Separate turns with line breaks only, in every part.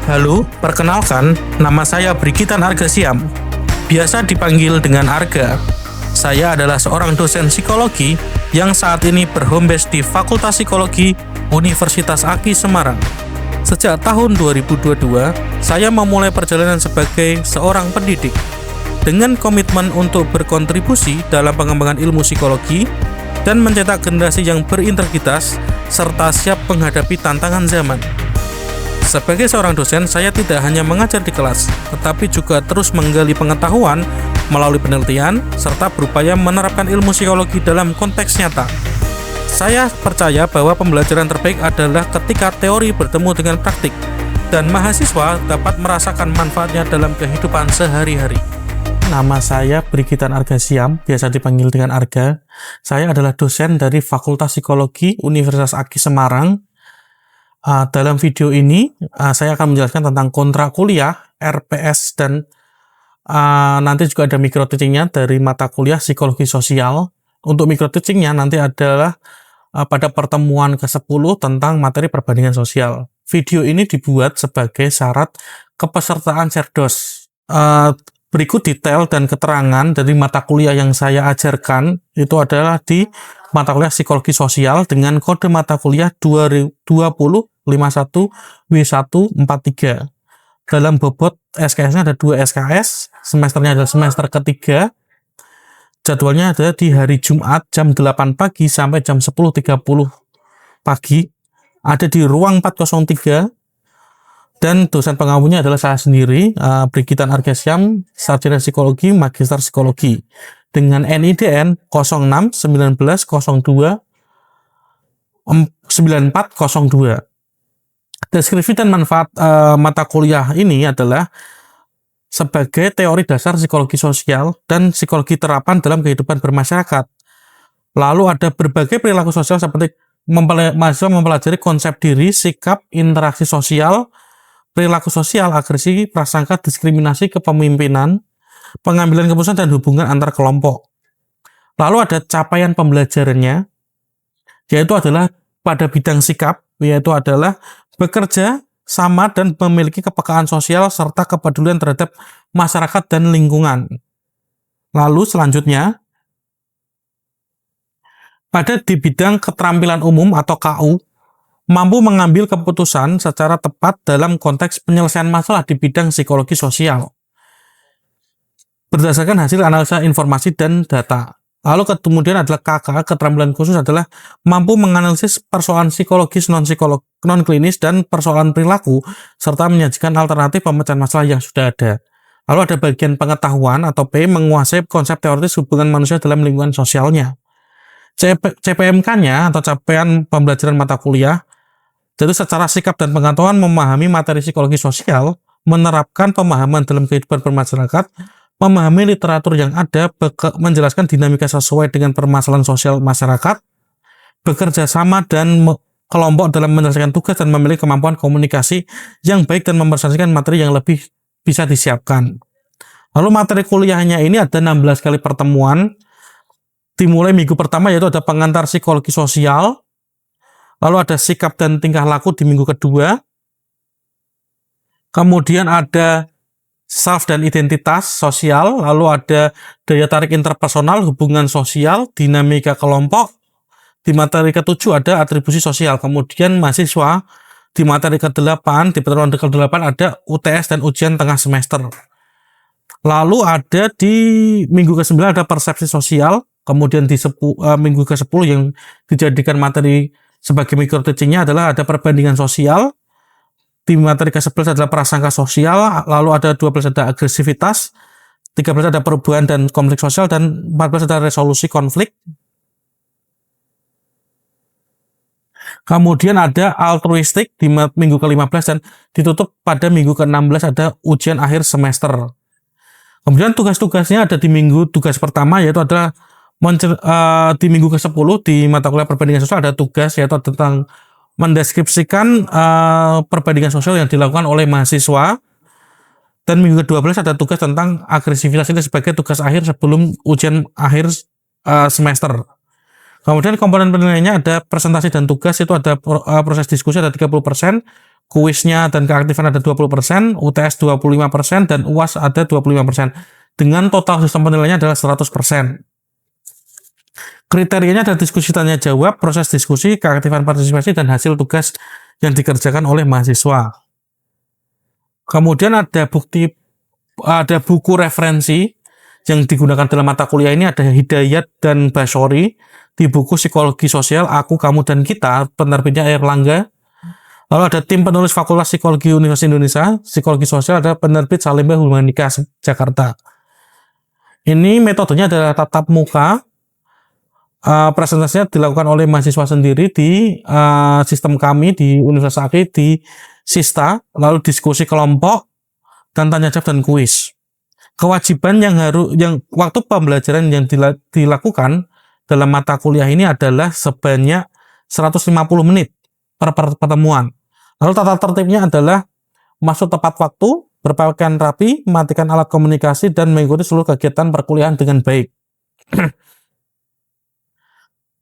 Halo, perkenalkan, nama saya Brigitan Argasiam, biasa dipanggil dengan Arga. Saya adalah seorang dosen psikologi yang saat ini berhome base di Fakultas Psikologi Universitas Aki Semarang. Sejak tahun 2022, saya memulai perjalanan sebagai seorang pendidik dengan komitmen untuk berkontribusi dalam pengembangan ilmu psikologi dan mencetak generasi yang berintegritas serta siap menghadapi tantangan zaman. Sebagai seorang dosen, saya tidak hanya mengajar di kelas, tetapi juga terus menggali pengetahuan melalui penelitian, serta berupaya menerapkan ilmu psikologi dalam konteks nyata. Saya percaya bahwa pembelajaran terbaik adalah ketika teori bertemu dengan praktik, dan mahasiswa dapat merasakan manfaatnya dalam kehidupan sehari-hari. Nama saya Brigitan Argasiam, biasa dipanggil dengan Arga. Saya adalah dosen dari Fakultas Psikologi Universitas Aki Semarang. Dalam video ini, saya akan menjelaskan tentang kontrak kuliah, RPS, dan nanti juga ada micro teaching-nya dari mata kuliah Psikologi Sosial. Untuk micro teaching-nya nanti adalah pada pertemuan ke-10 tentang materi perbandingan sosial. Video ini dibuat sebagai syarat kepesertaan Cerdos. Berikut detail dan keterangan dari mata kuliah yang saya ajarkan, itu adalah di mata kuliah Psikologi Sosial dengan kode mata kuliah 2051W143. Dalam bobot SKS-nya ada 2 SKS, semesternya adalah semester ketiga. Jadwalnya ada di hari Jumat jam 8 pagi sampai jam 10.30 pagi. Ada di ruang 403. Dan dosen pengampunya adalah saya sendiri, Brigitan Argasiam, Sarjana Psikologi, Magister Psikologi, dengan NIDN 0619029402. Deskripsi dan manfaat mata kuliah ini adalah sebagai teori dasar psikologi sosial dan psikologi terapan dalam kehidupan bermasyarakat. Lalu ada berbagai perilaku sosial seperti mahasiswa mempelajari konsep diri, sikap, interaksi sosial, perilaku sosial, agresi, prasangka, diskriminasi, kepemimpinan, pengambilan keputusan, dan hubungan antar kelompok. Lalu ada capaian pembelajarannya, yaitu adalah pada bidang sikap, yaitu adalah bekerja sama dan memiliki kepekaan sosial serta kepedulian terhadap masyarakat dan lingkungan. Lalu selanjutnya, pada di bidang keterampilan umum atau KU, mampu mengambil keputusan secara tepat dalam konteks penyelesaian masalah di bidang psikologi sosial berdasarkan hasil analisa informasi dan data. Lalu kemudian adalah KK, keterampilan khusus adalah mampu menganalisis persoalan psikologis non-klinis dan persoalan perilaku serta menyajikan alternatif pemecahan masalah yang sudah ada. Lalu ada bagian pengetahuan atau P, menguasai konsep teoritis hubungan manusia dalam lingkungan sosialnya. CPMK-nya atau capaian pembelajaran mata kuliah, jadi secara sikap dan pengetahuan memahami materi psikologi sosial, menerapkan pemahaman dalam kehidupan bermasyarakat, memahami literatur yang ada, menjelaskan dinamika sesuai dengan permasalahan sosial masyarakat, bekerja sama dan kelompok dalam menyelesaikan tugas dan memiliki kemampuan komunikasi yang baik dan mempresentasikan materi yang lebih bisa disiapkan. Lalu materi kuliahnya ini ada 16 kali pertemuan, dimulai minggu pertama yaitu ada pengantar psikologi sosial, lalu ada sikap dan tingkah laku di minggu kedua. Kemudian ada self dan identitas sosial, lalu ada daya tarik interpersonal, hubungan sosial, dinamika kelompok. Di materi ke-7 ada atribusi sosial. Kemudian mahasiswa di materi ke-8, di pertemuan ke-8 ada UTS dan ujian tengah semester. Lalu ada di minggu ke-9 ada persepsi sosial. Kemudian di minggu ke-10 yang dijadikan materi sebagai micro teaching-nya adalah ada perbandingan sosial. Di materi ke-11 adalah prasangka sosial, lalu ada 12 ada agresivitas, 13 ada perubahan dan konflik sosial, dan 14 ada resolusi konflik. Kemudian ada altruistik di minggu ke-15 dan ditutup pada minggu ke-16 ada ujian akhir semester. Kemudian tugas-tugasnya ada di tugas pertama yaitu adalah di minggu ke-10 di mata kuliah perbandingan sosial ada tugas yaitu tentang mendeskripsikan perbandingan sosial yang dilakukan oleh mahasiswa, dan minggu ke-12 ada tugas tentang agresivitas ini sebagai tugas akhir sebelum ujian akhir semester. Kemudian komponen penilaiannya ada presentasi dan tugas, itu ada proses diskusi ada 30%, Kuisnya dan keaktifan ada 20%, UTS 25%, dan UAS ada 25%. Dengan total sistem penilaiannya adalah 100%. Kriterianya adalah diskusi tanya jawab, proses diskusi, keaktifan partisipasi, dan hasil tugas yang dikerjakan oleh mahasiswa. Kemudian ada buku referensi yang digunakan dalam mata kuliah ini, ada Hidayat dan Basori di buku Psikologi Sosial Aku, Kamu, dan Kita, penerbitnya Airlangga. Lalu ada tim penulis Fakultas Psikologi Universitas Indonesia, Psikologi Sosial, ada penerbit Salemba Humanika Jakarta. Ini metodenya adalah tatap muka. Presentasinya dilakukan oleh mahasiswa sendiri di sistem kami di Universitas Aki di Sista, lalu diskusi kelompok dan tanya jawab dan kuis. Kewajiban yang waktu pembelajaran yang dilakukan dalam mata kuliah ini adalah sebanyak 150 menit per pertemuan. Lalu tata tertibnya adalah masuk tepat waktu, berpakaian rapi, mematikan alat komunikasi, dan mengikuti seluruh kegiatan perkuliahan dengan baik.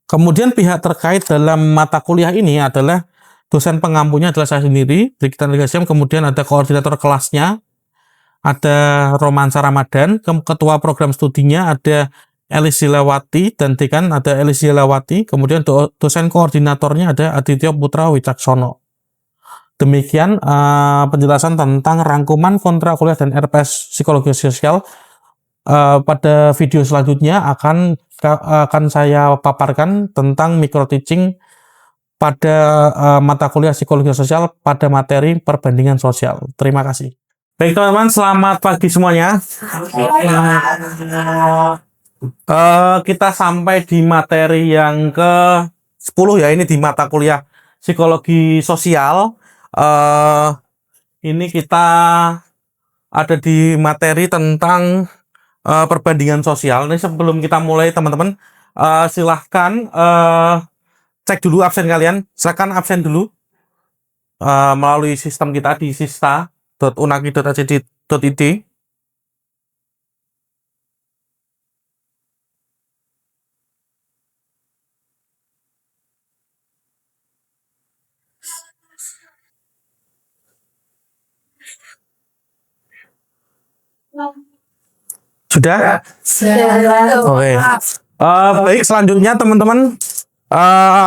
Kemudian pihak terkait dalam mata kuliah ini adalah dosen pengampunya adalah saya sendiri, Brikitan Arga Siam, kemudian ada koordinator kelasnya, ada Romansa Ramadan, ketua program studinya ada Elis Zilawati, dan dekan ada Elis Zilawati, kemudian dosen koordinatornya ada Aditya Putra Wicaksono. Demikian penjelasan tentang rangkuman kontrak kuliah dan RPS Psikologi Sosial. Pada video selanjutnya akan saya paparkan tentang micro teaching pada mata kuliah Psikologi Sosial pada materi perbandingan sosial. Terima kasih. Baik teman-teman, selamat pagi semuanya. Kita sampai di materi yang ke-10 ya, ini di mata kuliah Psikologi Sosial. Ini kita ada di materi tentang perbandingan sosial. Ini sebelum kita mulai teman-teman, silahkan cek dulu absen kalian. Silahkan absen dulu melalui sistem kita di sista.unaki.ac.id. Sudah? Oke. Baik, selanjutnya teman-teman,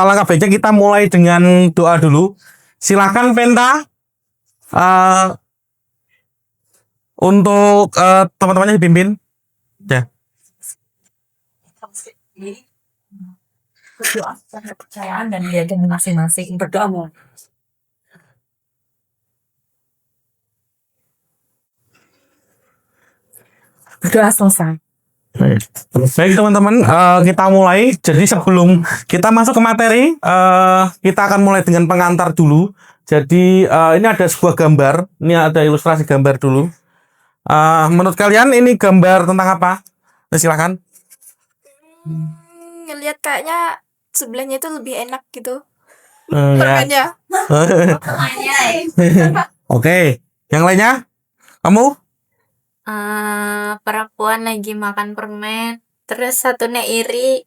langkah baiknya kita mulai dengan doa dulu. Silakan Penta untuk teman-temannya dipimpin. Ya.
Berdoa secara kepercayaan dan keyakinan masing-masing. Berdoa mau. Berdoa selesai.
Baik teman-teman, kita mulai. Jadi sebelum kita masuk ke materi, kita akan mulai dengan pengantar dulu. Jadi ini ada sebuah gambar, ini ada ilustrasi gambar dulu. Menurut kalian ini gambar tentang apa? Silakan.
Ngelihat kayaknya sebelahnya itu lebih enak gitu.
Ya. Oke, yang lainnya? Kamu?
Perempuan lagi makan permen, terus satunya iri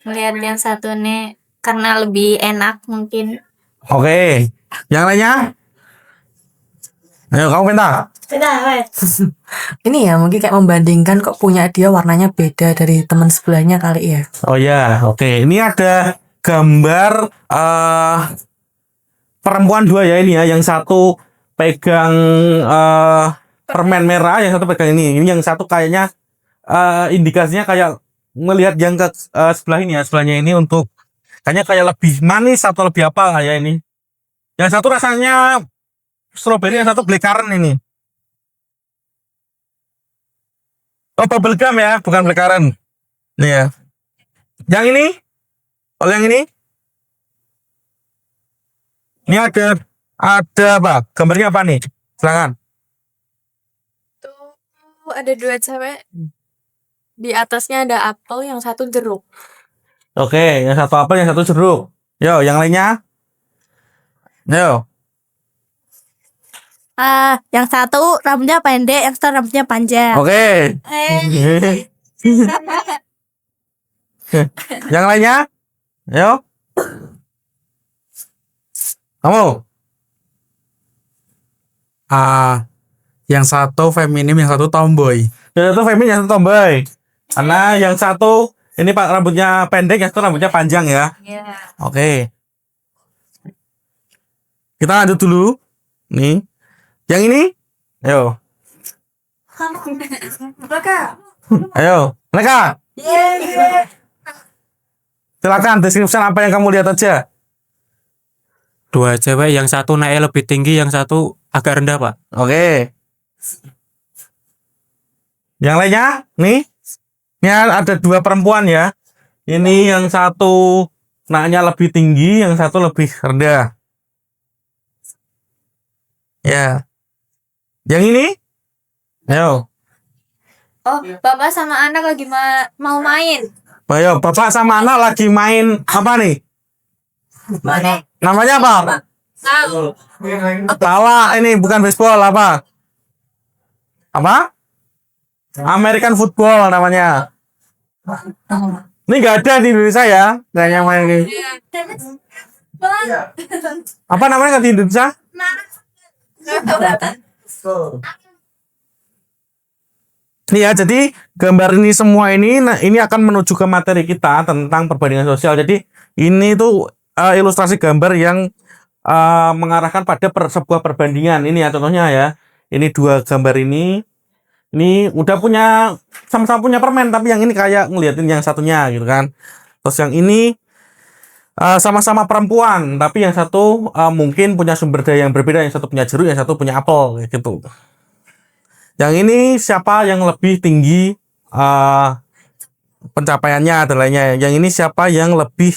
ngeliat yang satunya karena lebih enak mungkin.
Oke, yang lainnya? Ayo kamu Penta.
Ini ya mungkin kayak membandingkan kok punya dia warnanya beda dari teman sebelahnya kali ya.
Oh ya, oke. Ini ada gambar perempuan dua ya ini ya. Yang satu pegang permen merah, yang satu pegang ini. Ini yang satu kayaknya indikasinya kayak melihat yang ke sebelah ini ya, sebelahnya ini untuk kayaknya kayak lebih manis atau lebih apa ya ini. Yang satu rasanya strawberry, yang satu blackcurrant ini. Oh, bubblegum ya, bukan blackcurrant. Nih ya. Yang ini? Oh, yang ini? Ini ada apa? Gambarnya apa nih? Silakan.
Tuh ada dua cewek. Di atasnya ada apel, yang satu jeruk.
Oke, yang satu apel, yang satu jeruk. Yo, yang lainnya? Yo.
Yang satu rambutnya pendek, yang satu rambutnya panjang.
Oke. Yang lainnya? Yo. Kamu?
Yang satu feminim, yang satu tomboy.
Yang satu feminim, yang satu tomboy. Karena yang satu ini pak rambutnya pendek, yang satu rambutnya panjang ya.
Iya.
Oke. Kita lanjut dulu. Nih. Yang ini. Ayo. Ayo. Mereka. Silakan deskripsi apa yang kamu lihat aja.
Dua cewek, yang satu naik lebih tinggi, yang satu agak rendah, Pak.
Oke. Yang lainnya, nih. Ini ada dua perempuan ya. Ini yang satu naiknya lebih tinggi, yang satu lebih rendah. Ya. Yang ini? Ayo.
Oh, bapak sama anak lagi mau main.
Ayo, bapak sama anak lagi main apa nih? Namanya apa? Tawa, ini bukan baseball apa? Apa? American football namanya. Ini nggak ada di Indonesia ya, kayaknya main ini. Apa namanya nggak di Indonesia? Nih ya, jadi gambar ini semua ini, nah ini akan menuju ke materi kita tentang perbandingan sosial. Jadi ini tuh ilustrasi gambar yang mengarahkan pada sebuah perbandingan. Ini ya contohnya ya. Ini dua gambar ini udah punya sama-sama punya permen, tapi yang ini kayak ngeliatin yang satunya gitu kan. Terus yang ini sama-sama perempuan, tapi yang satu mungkin punya sumber daya yang berbeda, yang satu punya jeruk, yang satu punya apel kayak gitu. Yang ini siapa yang lebih tinggi pencapaiannya dan lainnya. Yang ini siapa yang lebih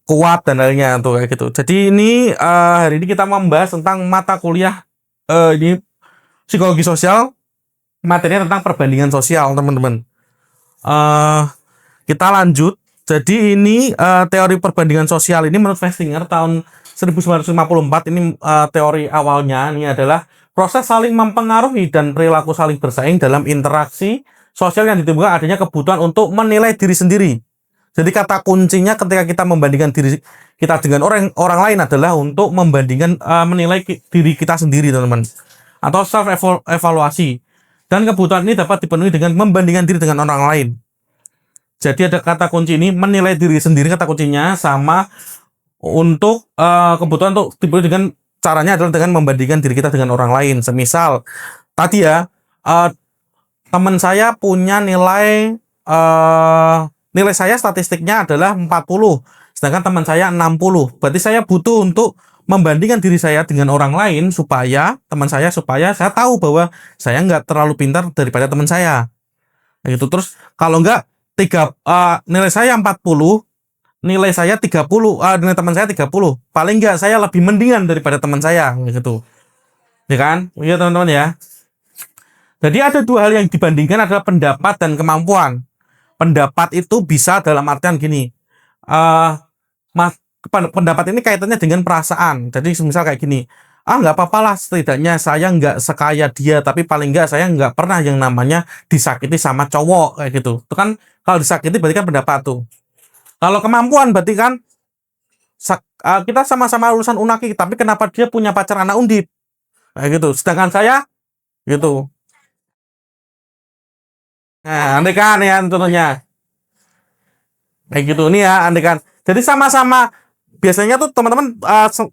kuat dan lainnya tuh kayak gitu. Jadi ini hari ini kita membahas tentang mata kuliah ini psikologi sosial, materinya tentang perbandingan sosial teman-teman. Kita lanjut. Jadi ini teori perbandingan sosial ini menurut Festinger tahun 1954 ini teori awalnya ini adalah proses saling mempengaruhi dan perilaku saling bersaing dalam interaksi sosial yang ditimbulkan adanya kebutuhan untuk menilai diri sendiri. Jadi kata kuncinya ketika kita membandingkan diri kita dengan orang lain adalah untuk membandingkan menilai diri kita sendiri, teman-teman. Atau self evaluasi. Dan kebutuhan ini dapat dipenuhi dengan membandingkan diri dengan orang lain. Jadi ada kata kunci ini menilai diri sendiri, kata kuncinya sama untuk kebutuhan untuk dipenuhi dengan caranya adalah dengan membandingkan diri kita dengan orang lain. Semisal tadi ya teman saya punya nilai nilai saya statistiknya adalah 40, sedangkan teman saya 60. Berarti saya butuh untuk membandingkan diri saya dengan orang lain supaya saya tahu bahwa saya nggak terlalu pintar daripada teman saya. Gitu. Terus kalau nggak nilai saya 40, nilai saya 30, nilai teman saya 30. Paling enggak saya lebih mendingan daripada teman saya gitu. Ya kan? Iya teman-teman ya. Jadi ada dua hal yang dibandingkan adalah pendapat dan kemampuan. Pendapat itu bisa dalam artian gini. Pendapat ini kaitannya dengan perasaan. Jadi misal kayak gini. Nggak apa-apa lah, setidaknya saya nggak sekaya dia, tapi paling nggak saya nggak pernah yang namanya disakiti sama cowok kayak gitu. Itu kan kalau disakiti berarti kan pendapat tuh. Kalau kemampuan berarti kan kita sama-sama lulusan Unaki, tapi kenapa dia punya pacar anak Undip? Kayak gitu. Sedangkan saya gitu. Nah, andai kan ya contohnya. Kayak gitu nih ya, andai kan. Jadi sama-sama biasanya tuh teman-teman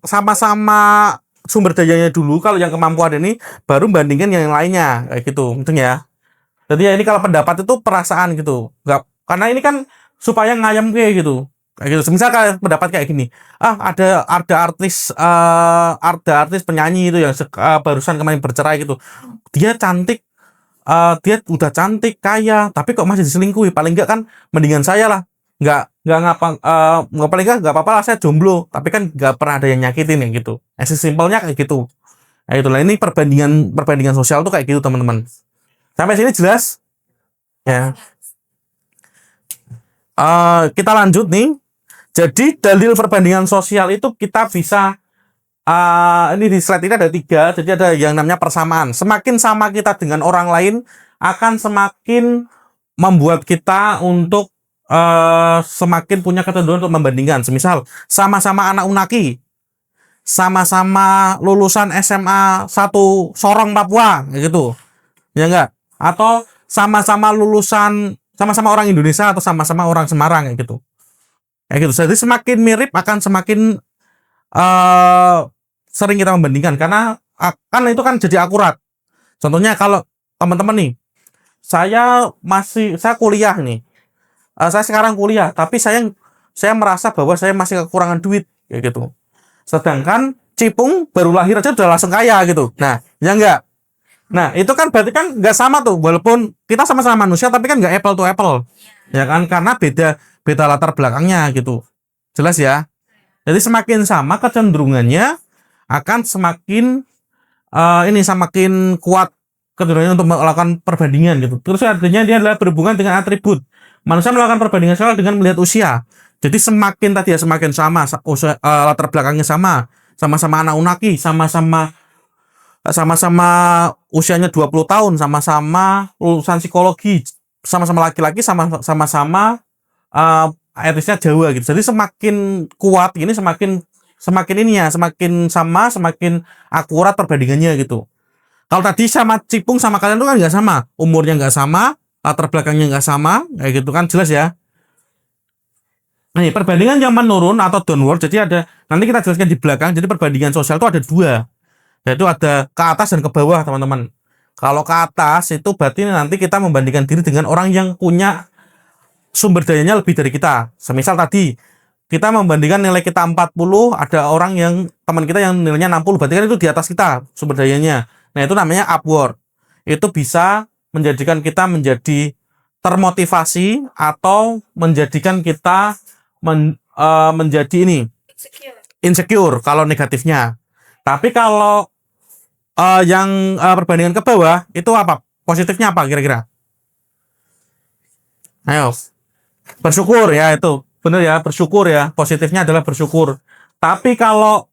sama-sama sumber dayanya dulu, kalau yang kemampuan ini baru bandingkan yang lainnya kayak gitu. Mungkin ya. Jadi ya ini kalau pendapat itu perasaan gitu. Enggak, karena ini kan supaya ngayam kayak gitu. Kayak gitu. Misal kayak pendapat kayak gini. Ada artis penyanyi itu yang barusan kemarin bercerai gitu. Dia cantik, dia udah cantik, kaya, tapi kok masih diselingkuhi. Paling enggak kan mendingan saya lah. Enggak paling enggak apa-apa lah saya jomblo, tapi kan enggak pernah ada yang nyakitin ya gitu. Simpelnya kayak gitu. Nah, itulah ini perbandingan sosial tuh kayak gitu, teman-teman. Sampai sini jelas? Ya. Kita lanjut nih. Jadi dalil perbandingan sosial itu kita bisa ini di slide ini ada 3. Jadi ada yang namanya persamaan. Semakin sama kita dengan orang lain akan semakin membuat kita untuk semakin punya kecenderungan untuk membandingkan. Semisal sama-sama anak Unaki, sama-sama lulusan SMA 1 Sorong Papua kayak gitu. Ya enggak? Atau sama-sama lulusan sama-sama orang Indonesia atau sama-sama orang Semarang kayak gitu. Kayak gitu. Jadi semakin mirip akan semakin sering kita membandingkan karena kan itu kan jadi akurat. Contohnya kalau teman-teman nih, saya kuliah nih. Saya sekarang kuliah, tapi saya merasa bahwa saya masih kekurangan duit kayak gitu. Sedangkan Cipung baru lahir aja udah langsung kaya gitu. Nah, ya enggak. Nah, itu kan berarti kan nggak sama tuh, walaupun kita sama-sama manusia, tapi kan nggak apple to apple, ya kan? Karena beda latar belakangnya gitu. Jelas ya. Jadi semakin sama kecenderungannya akan semakin semakin kuat kecenderungannya untuk melakukan perbandingan gitu. Terus artinya dia adalah berhubungan dengan atribut. Manusia melakukan perbandingan sosial dengan melihat usia. Jadi semakin sama latar belakangnya sama-sama anak unaki, sama-sama usianya 20 tahun, sama-sama lulusan psikologi, sama-sama laki-laki, sama-sama etnisnya Jawa gitu. Jadi semakin kuat ini semakin sama, semakin akurat perbandingannya gitu. Kalau tadi sama Cipung sama kalian itu kan nggak sama, umurnya nggak sama, latar belakangnya nggak sama, kayak gitu kan jelas ya. Nih, perbandingan yang menurun atau downward, jadi ada, nanti kita jelaskan di belakang, jadi perbandingan sosial itu ada dua, yaitu ada ke atas dan ke bawah teman-teman. Kalau ke atas itu berarti nanti kita membandingkan diri dengan orang yang punya sumber dayanya lebih dari kita. Semisal tadi, kita membandingkan nilai kita 40, ada orang yang, teman kita yang nilainya 60, berarti kan itu di atas kita sumber dayanya. Nah, itu namanya upward. Itu bisa menjadikan kita menjadi termotivasi atau menjadikan kita menjadi insecure kalau negatifnya. Tapi kalau yang perbandingan ke bawah itu apa? Positifnya apa kira-kira? Ayo. Bersyukur ya, itu. Benar ya, bersyukur ya. Positifnya adalah bersyukur. Tapi kalau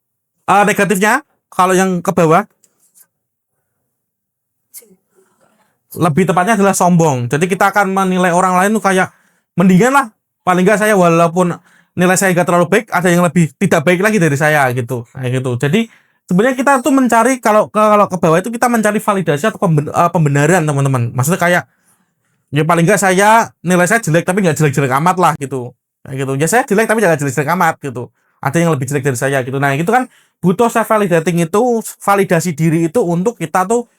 negatifnya, kalau yang ke bawah lebih tepatnya adalah sombong. Jadi kita akan menilai orang lain tuh kayak mendingan lah, paling nggak saya walaupun nilai saya nggak terlalu baik, ada yang lebih tidak baik lagi dari saya gitu. Kayak gitu. Jadi sebenarnya kita tuh mencari kalau ke bawah itu kita mencari validasi atau pembenaran teman-teman. Maksudnya kayak ya paling nggak saya nilai saya jelek tapi nggak jelek-jelek amat lah gitu. Kayak gitu. Ya saya jelek tapi jangan jelek-jelek amat gitu. Ada yang lebih jelek dari saya gitu. Nah, itu kan butuh self validating itu, validasi diri itu untuk kita tuh,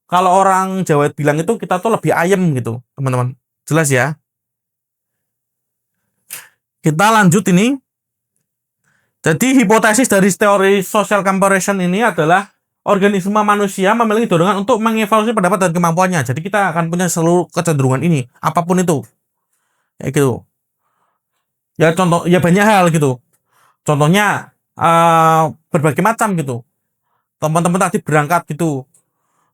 kalau orang Jawa bilang itu kita tuh lebih ayem gitu, teman-teman. Jelas ya? Kita lanjut ini. Jadi hipotesis dari teori social comparison ini adalah organisme manusia memiliki dorongan untuk mengevaluasi pendapat dan kemampuannya. Jadi kita akan punya seluruh kecenderungan ini, apapun itu. Kayak gitu. Ya contoh, ya banyak hal gitu. Contohnya berbagai macam gitu. Teman-teman tadi berangkat gitu.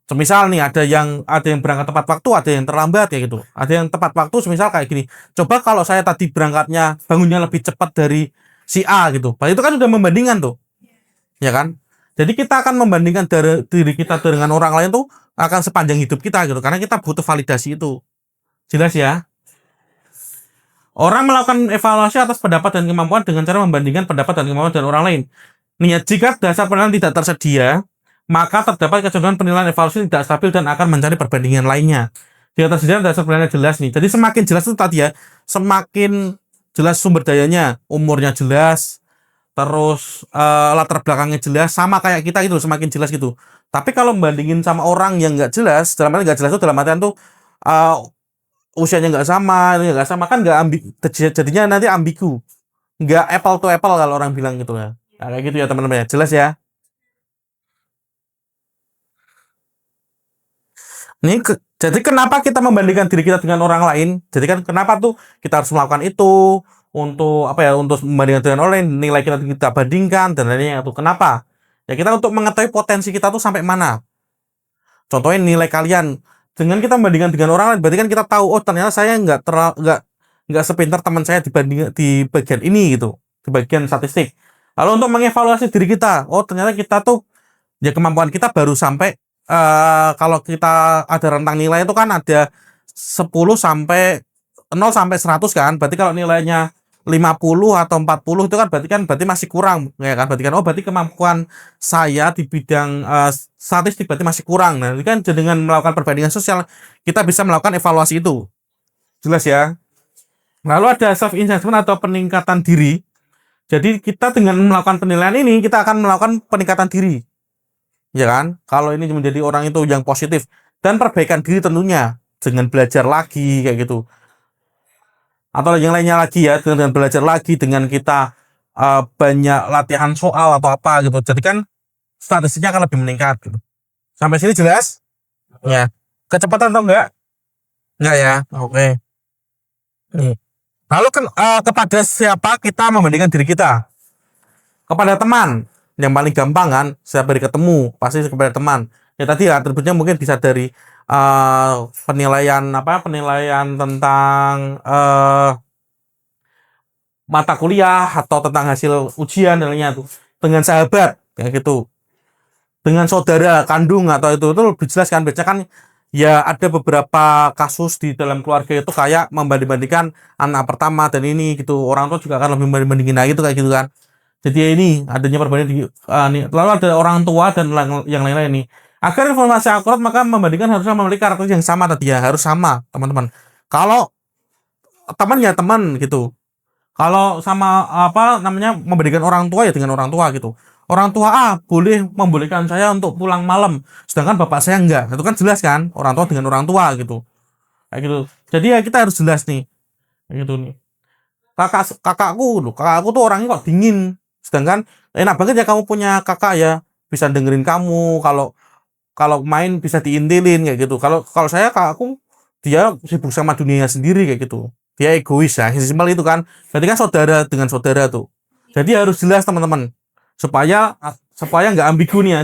Semisal nih ada yang berangkat tepat waktu, ada yang terlambat ya gitu. Ada yang tepat waktu, semisal kayak gini. Coba kalau saya tadi berangkatnya bangunnya lebih cepat dari si A gitu. Berarti itu kan sudah membandingkan tuh. Ya kan? Jadi kita akan membandingkan diri kita dengan orang lain tuh akan sepanjang hidup kita gitu. Karena kita butuh validasi itu. Jelas ya? Orang melakukan evaluasi atas pendapat dan kemampuan dengan cara membandingkan pendapat dan kemampuan dengan orang lain. Nih, jika dasar penilaian tidak tersedia, maka terdapat kecenderungan penilaian evaluasi tidak stabil dan akan mencari perbandingan lainnya. Jika tersedia dasar penilaian jelas nih. Jadi semakin jelas itu tadi ya, semakin jelas sumber dayanya, umurnya jelas, terus latar belakangnya jelas, sama kayak kita gitu, semakin jelas gitu. Tapi kalau membandingin sama orang yang nggak jelas, dalam artian nggak jelas itu dalam artian tuh usianya nggak sama kan jadinya nanti ambigu, nggak apple to apple kalau orang bilang gitu ya. Nah, kayak gitu ya teman-teman ya, jelas ya. Jadi kenapa kita membandingkan diri kita dengan orang lain? Jadi kan kenapa tuh kita harus melakukan itu untuk apa ya? Untuk membandingkan dengan orang lain, nilai kita bandingkan dan lainnya itu. Kenapa? Ya kita untuk mengetahui potensi kita tuh sampai mana. Contohnya nilai kalian dengan kita membandingkan dengan orang lain, berarti kan kita tahu oh ternyata saya nggak sepintar teman saya di bagian ini gitu, di bagian statistik. Lalu untuk mengevaluasi diri kita, oh ternyata kita tuh ya kemampuan kita baru sampai kalau kita ada rentang nilai itu kan ada 10 sampai 0 sampai 100 kan. Berarti kalau nilainya 50 atau 40 itu kan berarti masih kurang ya kan, berarti kemampuan saya di bidang statistik berarti masih kurang. Nah, ini kan dengan melakukan perbandingan sosial kita bisa melakukan evaluasi itu. Jelas ya. Lalu ada self assessment atau peningkatan diri. Jadi kita dengan melakukan penilaian ini kita akan melakukan peningkatan diri. Ya kan? Kalau ini menjadi orang itu yang positif dan perbaikan diri tentunya dengan belajar lagi kayak gitu. Atau yang lainnya lagi ya, dengan belajar lagi, dengan kita banyak latihan soal atau apa gitu. Jadi kan statistiknya akan lebih meningkat gitu. Sampai sini jelas? Ya. Kecepatan atau enggak? Enggak ya. Oke. Nih. Lalu kepada siapa kita membandingkan diri kita? Kepada teman. Yang paling gampang kan, siapa ketemu, pasti kepada teman. Ya tadi atributnya mungkin bisa dari penilaian tentang mata kuliah atau tentang hasil ujian dan lainnya tuh. Dengan sahabat kayak gitu. Dengan saudara kandung atau itu lebih jelas kan, biasanya kan ya ada beberapa kasus di dalam keluarga itu kayak membanding-bandingkan anak pertama dan ini gitu. Orang tua juga akan lebih membandingin nah itu kayak gitu kan. Jadi ini adanya perbandingan lalu ada orang tua dan yang lain-lain nih. Agar informasi akurat maka membandingkan harusnya memiliki karakter yang sama tadi ya, harus sama, teman-teman. Kalau teman ya teman gitu. Kalau sama membandingkan orang tua ya dengan orang tua gitu. Orang tua boleh membolehkan saya untuk pulang malam, sedangkan bapak saya enggak. Itu kan jelas kan, orang tua dengan orang tua gitu. Kayak gitu. Jadi ya kita harus jelas nih. Kayak gitu nih. Kakakku tuh orangnya kok dingin. Sedangkan enak banget ya kamu punya kakak ya, bisa dengerin kamu, kalau main bisa diintilin kayak gitu. Kalau saya kakakku dia sibuk sama dunia sendiri kayak gitu. Dia egois ya, simpel itu kan. Berarti kan saudara dengan saudara tuh. Jadi harus jelas teman-teman. Supaya nggak ambigu nih ya.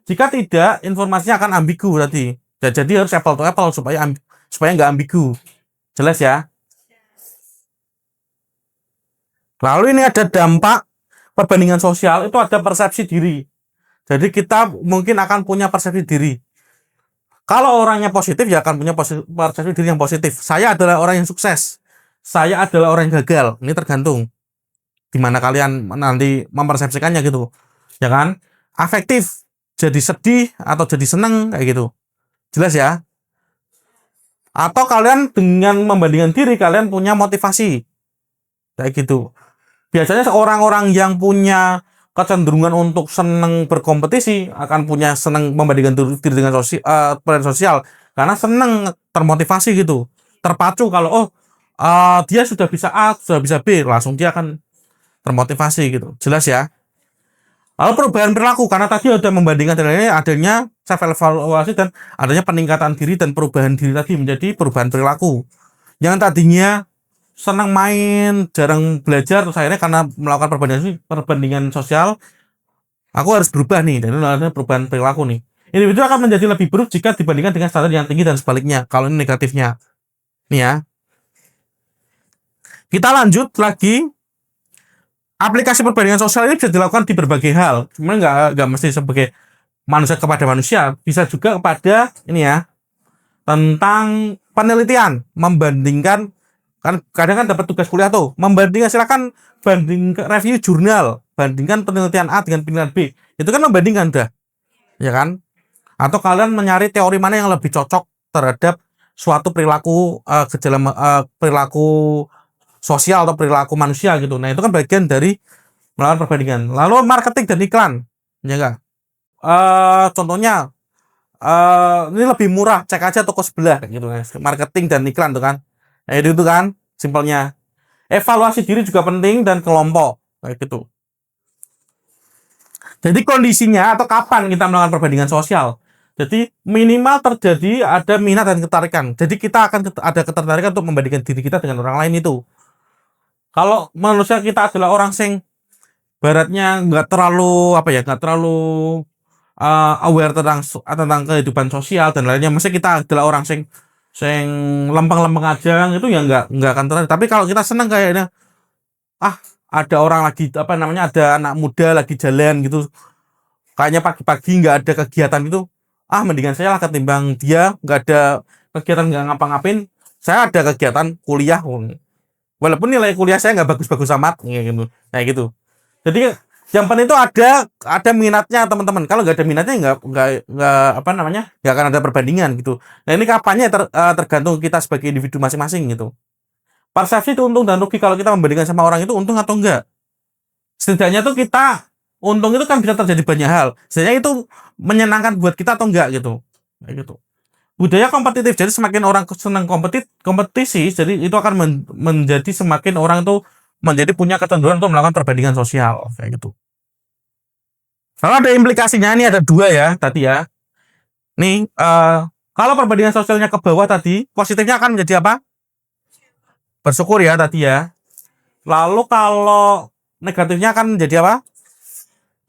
Jika tidak informasinya akan ambigu berarti. Ya, jadi harus apple to apple supaya nggak ambigu. Jelas ya. Lalu ini ada dampak perbandingan sosial, itu ada persepsi diri. Jadi kita mungkin akan punya persepsi diri. Kalau orangnya positif ya akan punya persepsi diri yang positif. Saya adalah orang yang sukses. Saya adalah orang yang gagal. Ini tergantung gimana kalian nanti mempersepsikannya gitu. Ya kan? Afektif, jadi sedih atau jadi seneng kayak gitu. Jelas ya? Atau kalian dengan membandingkan diri kalian punya motivasi. Kayak gitu. Biasanya orang-orang yang punya kecenderungan untuk senang berkompetisi akan punya senang membandingkan diri dengan peran sosial karena senang termotivasi gitu, terpacu kalau dia sudah bisa A sudah bisa B langsung dia akan termotivasi gitu. Jelas ya. Lalu perubahan perilaku karena tadi ada membandingkan dengan ini adanya self evaluasi dan adanya peningkatan diri dan perubahan diri tadi menjadi perubahan perilaku yang tadinya senang main, jarang belajar, terus akhirnya karena melakukan perbandingan sosial, aku harus berubah nih, dan itu adalah perubahan perilaku nih. Individu akan menjadi lebih buruk jika dibandingkan dengan standar yang tinggi dan sebaliknya, kalau ini negatifnya. Nih ya. Kita lanjut lagi. Aplikasi perbandingan sosial ini bisa dilakukan di berbagai hal. Sebenarnya nggak mesti sebagai manusia kepada manusia, bisa juga kepada ini ya, tentang penelitian, membandingkan. Kan kadang dapat tugas kuliah tuh membandingkan, silakan review jurnal, bandingkan penelitian A dengan penelitian B, itu kan membandingkan udah ya kan, atau kalian mencari teori mana yang lebih cocok terhadap suatu perilaku perilaku sosial atau perilaku manusia gitu. Nah itu kan bagian dari melakukan perbandingan. Lalu marketing dan iklan ya enggak, contohnya ini lebih murah, cek aja toko sebelah gitu guys. Marketing dan iklan tuh kan. Nah, itu kan simpelnya. Evaluasi diri juga penting dan kelompok kayak gitu. Jadi kondisinya atau kapan kita melakukan perbandingan sosial. Jadi minimal terjadi ada minat dan ketertarikan. Jadi kita akan ada ketertarikan untuk membandingkan diri kita dengan orang lain itu. Kalau manusia kita adalah orang sing baratnya nggak terlalu aware tentang kehidupan sosial dan lainnya, maksudnya kita adalah orang sing lempeng-lempeng aja itu ya nggak akan tertarik. Tapi kalau kita senang kayaknya ada orang lagi ada anak muda lagi jalan gitu, kayaknya pagi-pagi nggak ada kegiatan gitu, mendingan saya lah ketimbang dia nggak ada kegiatan, nggak ngapa-ngapain, saya ada kegiatan kuliah walaupun nilai kuliah saya nggak bagus-bagus amat kayak gitu. Jadi yang penting itu ada minatnya teman-teman. Kalau nggak ada minatnya nggak apa namanya, nggak akan ada perbandingan gitu. Nah ini kapannya tergantung kita sebagai individu masing-masing gitu. Persepsi itu untung dan rugi kalau kita membandingkan sama orang itu untung atau enggak. Setidaknya tuh kita untung itu kan bisa terjadi banyak hal. Setidaknya itu menyenangkan buat kita atau enggak gitu. Kayak gitu. Budaya kompetitif, jadi semakin orang senang kompetisi, jadi itu akan menjadi semakin orang itu menjadi punya kecenderungan untuk melakukan perbandingan sosial kayak gitu. Kalau ada implikasinya, ini ada 2 ya tadi ya. Nih kalau perbandingan sosialnya ke bawah tadi, positifnya akan menjadi apa? Bersyukur ya tadi ya. Lalu kalau negatifnya akan menjadi apa?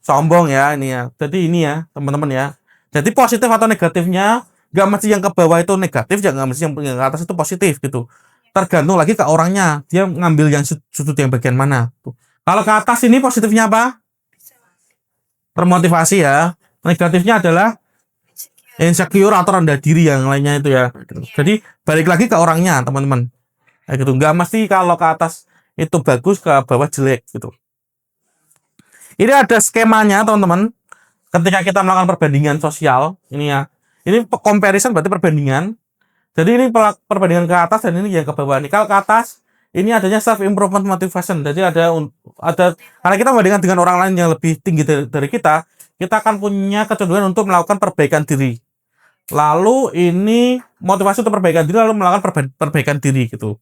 Sombong ya ini ya. Jadi ini ya teman-teman ya. Jadi positif atau negatifnya nggak mesti yang ke bawah itu negatif, jangan mesti yang ke atas itu positif gitu. Tergantung lagi ke orangnya, dia ngambil yang sudut yang bagian mana. Tuh. Kalau ke atas ini positifnya apa? Termotivasi ya. Negatifnya adalah insecure atau rendah diri yang lainnya itu ya. Jadi balik lagi ke orangnya teman-teman. Kayak gitu. Nggak mesti kalau ke atas itu bagus, ke bawah jelek gitu. Ini ada skemanya teman-teman. Ketika kita melakukan perbandingan sosial, ini ya. Ini comparison berarti perbandingan. Jadi ini perbandingan ke atas dan ini yang ke bawah. Nih kalau ke atas ini adanya self improvement motivation. Jadi ada karena kita membandingkan dengan orang lain yang lebih tinggi dari kita akan punya kecenderungan untuk melakukan perbaikan diri. Lalu ini motivasi untuk perbaikan diri lalu melakukan perbaikan diri gitu.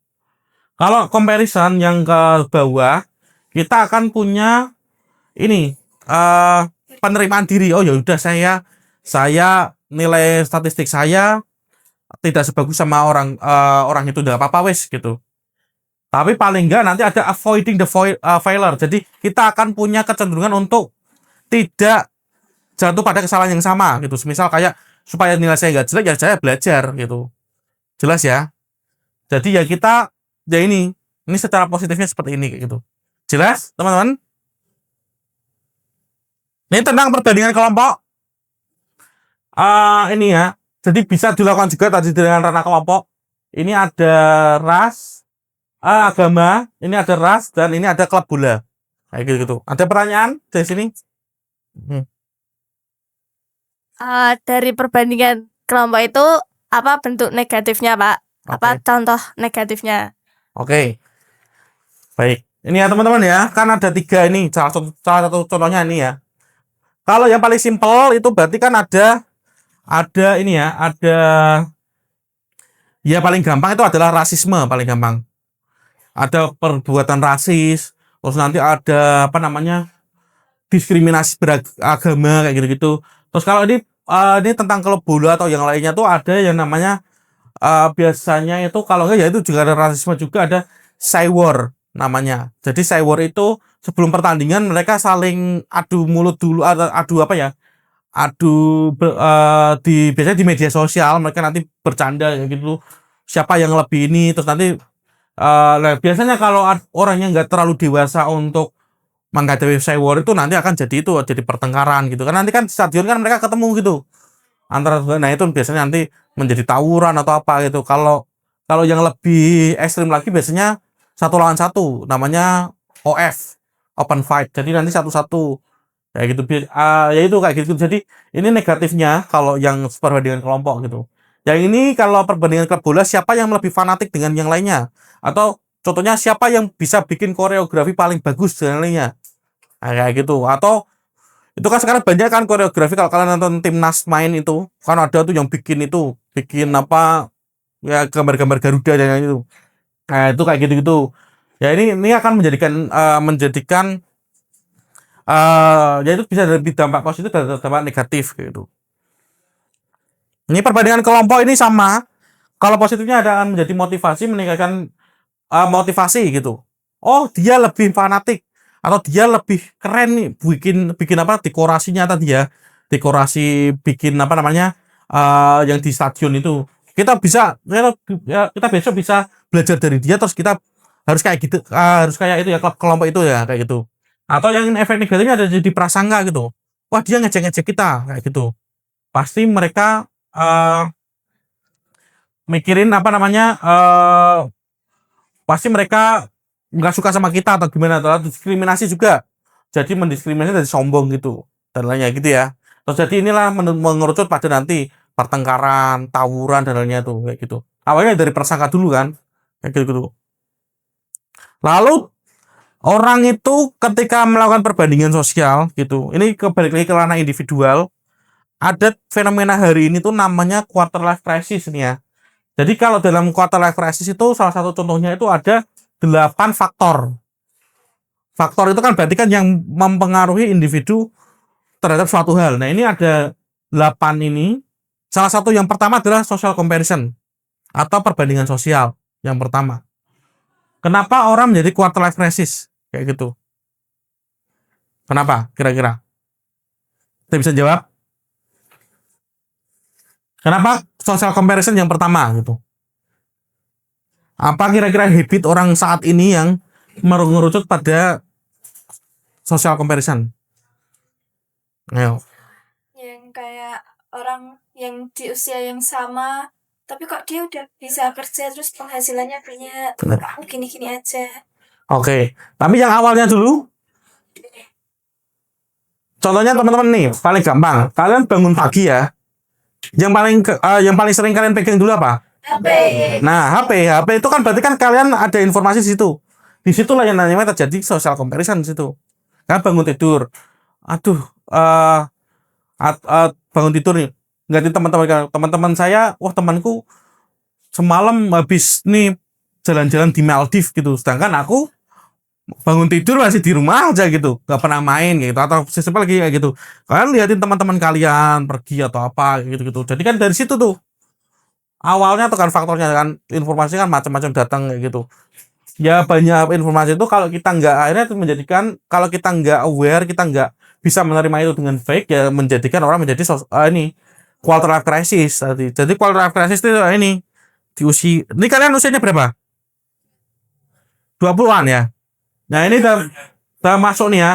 Kalau comparison yang ke bawah, kita akan punya ini penerimaan diri. Oh ya udah saya nilai statistik saya tidak sebagus sama orang itu, udah apa-apa wes gitu. Tapi paling enggak nanti ada avoiding the failure. Jadi kita akan punya kecenderungan untuk tidak jatuh pada kesalahan yang sama gitu. Misal kayak supaya nilai saya enggak jelek ya saya belajar gitu. Jelas ya? Jadi ya kita ya ini secara positifnya seperti ini kayak gitu. Jelas, teman-teman? Ini tentang perbandingan kelompok. Ini ya. Jadi bisa dilakukan juga tadi dengan ranah kelompok. Ini ada ras, agama, ini ada ras, dan ini ada klub bola. Kayak gitu. Ada pertanyaan dari sini?
Dari perbandingan kelompok itu apa bentuk negatifnya, Pak? Apa contoh negatifnya?
Oke. Baik. Ini ya teman-teman ya, kan ada 3 ini. Salah satu contohnya ini ya. Kalau yang paling simpel itu berarti kan ada ini ya, ya paling gampang itu adalah rasisme paling gampang. Ada perbuatan rasis, terus nanti ada apa namanya diskriminasi beragama kayak gitu-gitu. Terus kalau ini tentang klub bola atau yang lainnya tuh ada yang namanya biasanya itu kalau enggak ya itu juga ada rasisme juga, ada cywar namanya. Jadi cywar itu sebelum pertandingan mereka saling adu mulut dulu, adu apa ya? Biasanya di media sosial mereka nanti bercanda gitu, siapa yang lebih ini, terus nanti biasanya kalau orangnya nggak terlalu dewasa untuk menghadapi cywar itu nanti akan jadi pertengkaran gitu kan, nanti kan stadion kan mereka ketemu gitu antara, nah itu biasanya nanti menjadi tawuran atau apa gitu. Kalau yang lebih ekstrim lagi biasanya 1 lawan 1 namanya OF, open fight, jadi nanti satu-satu kayak gitu. Ya itu kayak gitu. Jadi ini negatifnya kalau yang perbandingan kelompok gitu. Yang ini kalau perbandingan klub bola, siapa yang lebih fanatik dengan yang lainnya, atau contohnya siapa yang bisa bikin koreografi paling bagus dengan lainnya, nah, kayak gitu. Atau itu kan sekarang banyak kan koreografi, kalau kalian nonton timnas main itu kan ada tuh yang bikin apa ya, gambar-gambar Garuda dan itu. Nah itu kayak gitu ya. Ini akan menjadikan ya itu bisa lebih dampak positif dan dampak negatif gitu. Ini perbandingan kelompok ini sama. Kalau positifnya akan menjadi motivasi, meningkatkan motivasi gitu. Oh dia lebih fanatik atau dia lebih keren nih bikin apa dekorasinya tadi ya. Dekorasi bikin apa namanya yang di stadion itu. Kita besok bisa belajar dari dia, terus kita harus kayak gitu, harus kayak itu ya, klub kelompok itu ya kayak gitu. Atau yang efek negatifnya ada jadi prasangka gitu. Wah dia ngejek-ngejek kita kayak gitu. Pasti mereka mikirin apa namanya, pasti mereka nggak suka sama kita atau gimana, atau diskriminasi juga. Jadi mendiskriminasi dari sombong gitu dan lainnya gitu ya. Terus jadi inilah mengerucut pada nanti pertengkaran, tawuran dan lainnya tuh kayak gitu. Awalnya dari prasangka dulu kan, kayak gitu. Lalu orang itu ketika melakukan perbandingan sosial gitu, ini kembali lagi ke ranah individual. Ada fenomena hari ini tuh namanya quarter life crisis nih ya. Jadi kalau dalam quarter life crisis itu salah satu contohnya itu ada 8 faktor. Faktor itu kan berarti kan yang mempengaruhi individu terhadap suatu hal. Nah, ini ada 8 ini. Salah satu yang pertama adalah social comparison atau perbandingan sosial yang pertama. Kenapa orang menjadi quarter life crisis? Kayak gitu. Kenapa? Kira-kira? Kita bisa jawab? Kenapa social comparison yang pertama gitu? Apa kira-kira habit orang saat ini yang mengerucut pada social comparison? Ayo.
Yang kayak orang yang di usia yang sama, tapi kok dia udah bisa kerja terus penghasilannya banyak,
Bener.
aku gini-gini aja.
Oke. Tapi yang awalnya dulu, contohnya teman-teman nih, paling gampang. Kalian bangun pagi ya. Yang paling sering kalian pegang dulu apa?
HP.
Nah, HP itu kan berarti kan kalian ada informasi di situ. Di situlah yang namanya terjadi social comparison di situ. Kan bangun tidur. Aduh, bangun tidur nih. Ganti teman-teman saya, wah temanku semalam habis nih jalan-jalan di Maldives gitu. Sedangkan aku bangun tidur masih di rumah aja gitu, nggak pernah main gitu, atau sesimpel lagi kayak gitu. Kalian liatin teman-teman kalian pergi atau apa gitu. Jadi kan dari situ tuh awalnya tuh kan faktornya kan, informasi kan macam-macam datang kayak gitu. Ya banyak informasi itu kalau kita nggak, akhirnya itu menjadikan, kalau kita nggak aware, kita nggak bisa menerima itu dengan baik, ya menjadikan orang menjadi ini quarter life crisis tadi. Jadi quarter life crisis itu ini di usia. Ini kalian usianya berapa? 20-an ya. Nah, ini udah masuk nih ya.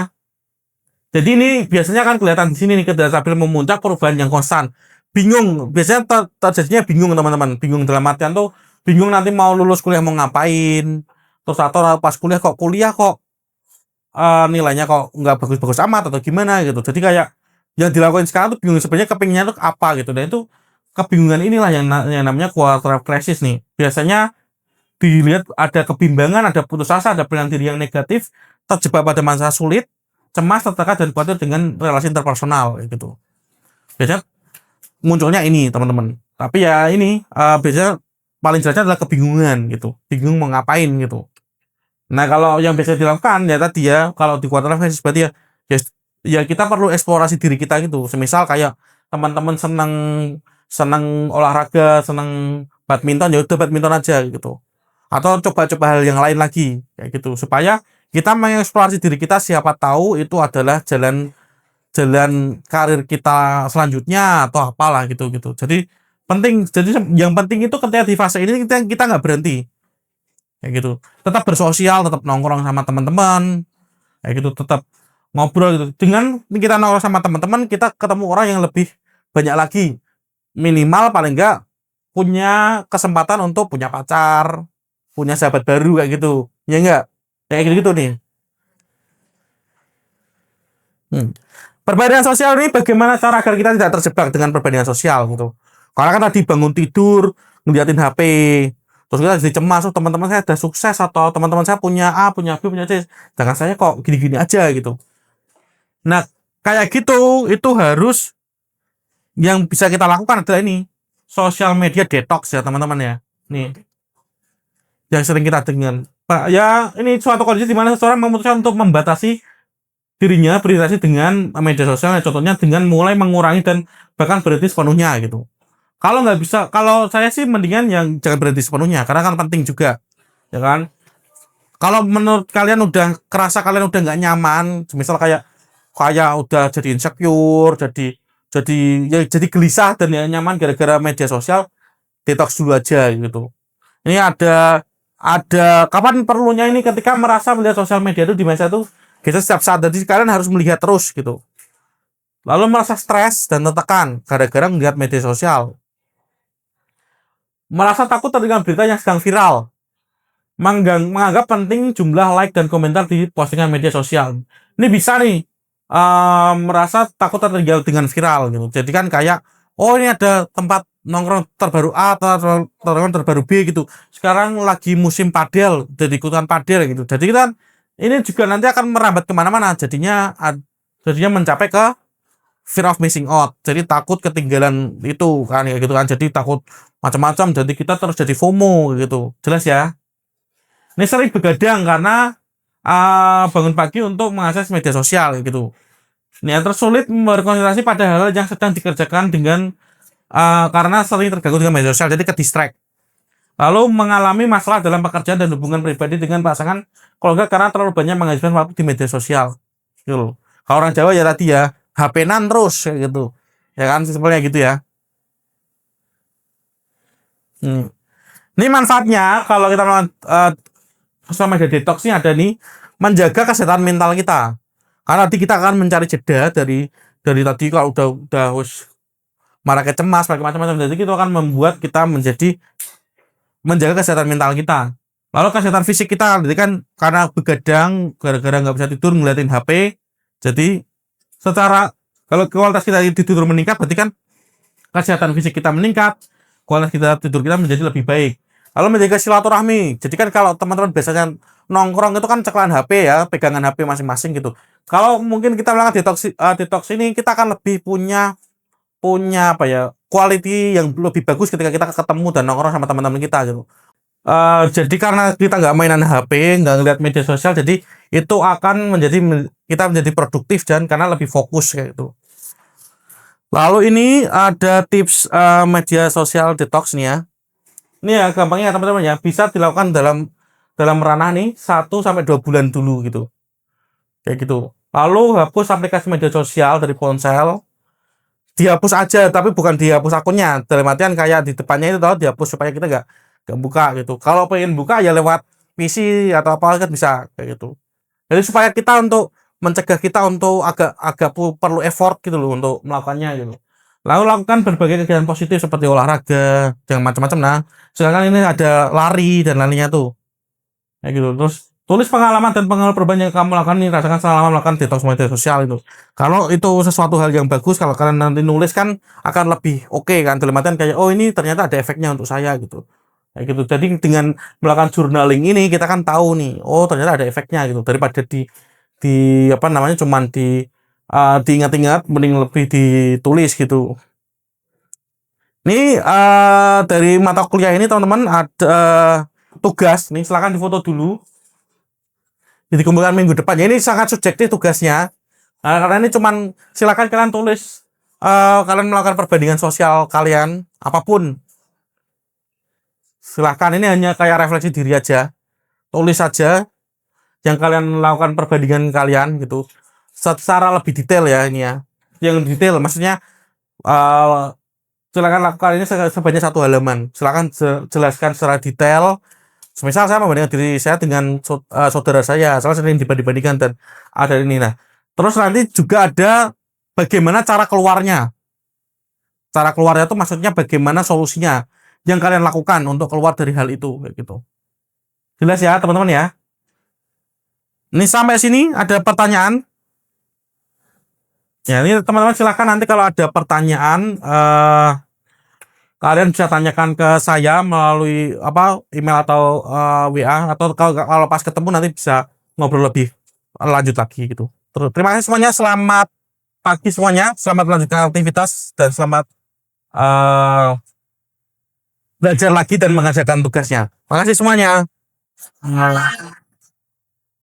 Jadi ini biasanya kan kelihatan di sini nih, sambil memuncak perubahan yang konstan. Bingung, biasanya terjadinya bingung teman-teman. Bingung dalam artian tuh bingung nanti mau lulus kuliah mau ngapain. Terus atau pas kuliah kok nilainya kok nggak bagus-bagus amat atau gimana gitu. Jadi kayak yang dilakukan sekarang tuh bingung sebenarnya kepinginnya tuh apa gitu. Dan itu kebingungan inilah yang namanya quarter life crisis nih. Biasanya dilihat ada kebimbangan, ada putus asa, ada pilihan diri yang negatif, terjebak pada masa sulit, cemas, tertekan, dan khawatir dengan relasi interpersonal gitu. Biasanya munculnya ini teman-teman. Tapi ya ini biasanya paling jelasnya adalah kebingungan gitu, bingung mau ngapain gitu. Nah kalau yang biasa dilakukan ya tadi ya, kalau di quarter life crisis berarti ya kita perlu eksplorasi diri kita gitu. Semisal kayak teman-teman senang olahraga, senang badminton, ya udah badminton aja gitu. Atau coba-coba hal yang lain lagi kayak gitu, supaya kita mengeksplorasi diri kita, siapa tahu itu adalah jalan karir kita selanjutnya atau apalah gitu. Jadi yang penting itu ketika di fase ini kita nggak berhenti kayak gitu, tetap bersosial, tetap nongkrong sama teman-teman kayak gitu, tetap ngobrol gitu. Dengan kita nongkrong sama teman-teman, kita ketemu orang yang lebih banyak lagi, minimal paling enggak punya kesempatan untuk punya pacar, punya sahabat baru kayak gitu, ya enggak? Kayak gitu nih. Perbandingan sosial ini bagaimana cara agar kita tidak terjebak dengan perbandingan sosial gitu. Karena kan tadi bangun tidur ngeliatin HP, terus kita jadi cemas, teman-teman saya udah sukses atau teman-teman saya punya A, punya B, punya C, sedangkan saya kok gini-gini aja gitu. Nah, kayak gitu itu harus, yang bisa kita lakukan adalah ini, social media detox ya teman-teman ya. Nih, yang sering kita dengar. Ya ini suatu kondisi di mana seseorang memutuskan untuk membatasi dirinya berinteraksi dengan media sosial, contohnya dengan mulai mengurangi dan bahkan berhenti sepenuhnya gitu. Kalau nggak bisa, kalau saya sih mendingan yang jangan berhenti sepenuhnya, karena kan penting juga, ya kan. Kalau menurut kalian udah kerasa kalian udah nggak nyaman, misal kayak udah jadi insecure, jadi gelisah dan ya nyaman gara-gara media sosial, detox dulu aja gitu. Ini ada kapan perlunya ini, ketika merasa melihat sosial media itu di masa itu kita setiap saat, jadi kalian harus melihat terus gitu. Lalu merasa stres dan tertekan gara-gara melihat media sosial. Merasa takut terdengar berita yang sedang viral. menganggap penting jumlah like dan komentar di postingan media sosial. Ini bisa nih merasa takut tertinggal dengan viral gitu. Jadi kan kayak, oh ini ada tempat nongkrong terbaru A atau nongkrong terbaru B gitu. Sekarang lagi musim padel, jadi ikutan padel gitu. Jadi kita ini juga nanti akan merambat kemana-mana. Jadinya mencapai ke fear of missing out. Jadi takut ketinggalan itu kan ya gitu kan. Jadi takut macam-macam. Jadi kita terus jadi FOMO gitu. Jelas ya. Ini sering begadang karena bangun pagi untuk mengakses media sosial gitu. Ini terus sulit berkonsentrasi pada hal yang sedang dikerjakan dengan karena sering terganggu dengan media sosial, jadi ke distract. Lalu mengalami masalah dalam pekerjaan dan hubungan pribadi dengan pasangan, kalau enggak karena terlalu banyak menghabiskan waktu di media sosial. Gitu. Kalau orang Jawa ya tadi ya, HP-nan terus kayak gitu. Ya kan simpelnya gitu ya. Ini manfaatnya kalau kita melakukan sosial media detox ini ada nih, menjaga kesehatan mental kita. Karena nanti kita akan mencari jeda dari tadi kalau udah marah cemas, macam-macam. Jadi itu akan membuat kita menjaga kesehatan mental kita. Lalu kesehatan fisik kita, jadi kan karena begadang, gara-gara nggak bisa tidur ngeliatin HP, jadi secara kalau kualitas kita tidur meningkat, berarti kan kesehatan fisik kita meningkat, kualitas kita tidur kita menjadi lebih baik. Lalu menjaga silaturahmi. Jadi kan kalau teman-teman biasanya nongkrong itu kan ceklan HP ya, pegangan HP masing-masing gitu. Kalau mungkin kita melakukan detox ini, kita akan lebih punya apa ya, quality yang lebih bagus ketika kita ketemu dan nongkrong sama teman-teman kita gitu. Jadi karena kita nggak mainan HP, nggak ngeliat media sosial, jadi itu akan kita menjadi produktif dan karena lebih fokus kayak gitu. Lalu ini ada tips media sosial detox nih ya. Ini ya gampangnya teman-teman ya, bisa dilakukan dalam ranah nih 1-2 bulan dulu gitu. Kayak gitu. Lalu hapus aplikasi media sosial dari ponsel. Dihapus aja, tapi bukan dihapus akunnya. Dalam artian kayak di depannya itu tahu dihapus supaya kita nggak buka gitu. Kalau pengen buka ya lewat PC atau apa kan bisa kayak gitu. Jadi supaya kita untuk mencegah kita untuk agak perlu effort gitu loh untuk melakukannya gitu. Lalu lakukan berbagai kegiatan positif seperti olahraga, jangan macam-macam nah. Sekarang ini ada lari dan lainnya tuh. Kayak gitu. Terus tulis pengalaman dan pengalaman perubahan yang kamu lakukan, ini rasakan selama melakukan detox media sosial itu. Kalau itu sesuatu hal yang bagus, kalau kalian nanti nulis kan akan lebih oke kan. Dalam artian kayak, oh ini ternyata ada efeknya untuk saya gitu. Kayak gitu. Jadi dengan melakukan journaling ini kita kan tahu nih, oh ternyata ada efeknya gitu. Daripada di apa namanya cuman diingat-ingat, mending lebih ditulis gitu. Ini dari mata kuliah ini teman-teman ada tugas nih, silakan difoto dulu. Dikumpulkan minggu depan. Ya, ini sangat subjektif tugasnya. Karena ini cuman silakan kalian tulis kalian melakukan perbandingan sosial kalian apapun. Silakan, ini hanya kayak refleksi diri aja. Tulis saja yang kalian lakukan perbandingan kalian gitu. Secara lebih detail ya ini ya. Yang detail maksudnya silakan lakukan ini sebanyak 1 halaman. Silakan jelaskan secara detail. Misal saya membandingkan diri saya dengan saudara saya, sering dibandingkan dan ada ini. Nah, terus nanti juga ada bagaimana cara keluarnya. Cara keluarnya itu maksudnya bagaimana solusinya yang kalian lakukan untuk keluar dari hal itu kayak gitu. Jelas ya teman-teman ya. Ini sampai sini ada pertanyaan. Ya ini teman-teman silakan nanti kalau ada pertanyaan kalian bisa tanyakan ke saya melalui email atau WA, atau kalau pas ketemu nanti bisa ngobrol lebih lanjut lagi gitu. Terima kasih semuanya, selamat pagi semuanya, selamat melanjutkan aktivitas dan selamat belajar lagi dan mengerjakan tugasnya. Terima kasih semuanya.